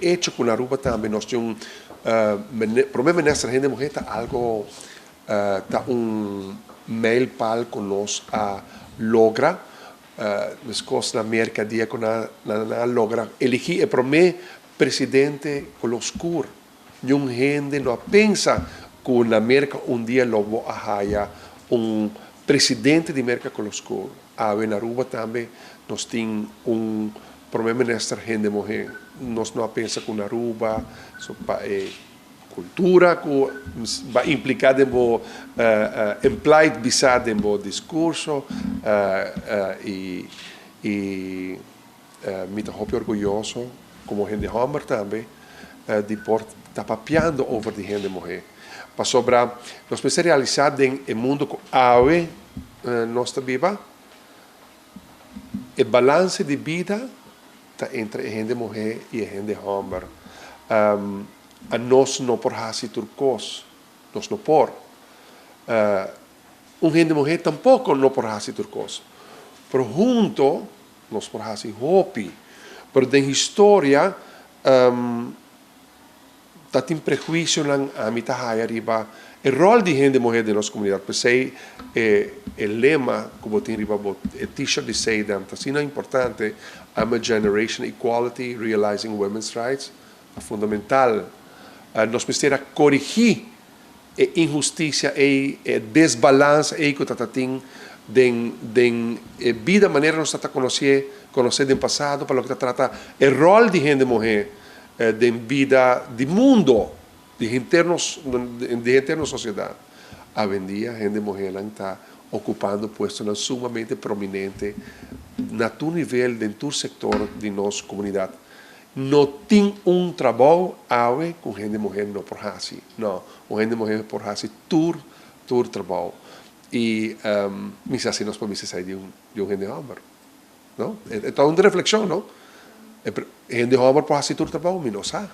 hecho com Aruba também nós temos problema nessa gente mulher tá algo tá mail pal conosco a logra as coisas na mercadia com na logra elegir para mim presidente coloscuro gente não pensa que na América dia logo haja presidente de América coloscuro na Aruba também nós temos problema nessa gente mulher nós não pensa com Aruba cultura que vai implicar em implied bizarro em discurso e me estou orgulhoso como gente homem também de por estar papiando over de gente mulher para sobrar nós precisamos realizar em mundo que ave nós viva o balance de vida entre gente mulher e gente homem a nós não por fazer turcos, nós não por. Gente mulher tampouco não por fazer turcos. Pero junto, nós por fazer hopi. Pero na história, tem prejuízo na mitad arriba. O rol de gente mulher da nossa comunidade, por ser o lema que tem arriba, o t-shirt de Seidan, assim é importante, I'm a generation equality, realizing women's rights, é fundamental. Nós precisamos corrigir a injustiça e a desbalance que está tendo de vida maneira nós está conhecer no passado para o que trata o rol de gente mulher de vida de mundo de interna sociedade a dia gente mulher está ocupando postos sumamente prominente na tu nível dentro do setor de nossa comunidade não tem trabalho com gente mulher não por fazer não gente mulher por fazer todo trabalho e mis assim nós podemos sair de gente homem não é uma reflexão não gente homem por fazer todo trabalho não sabe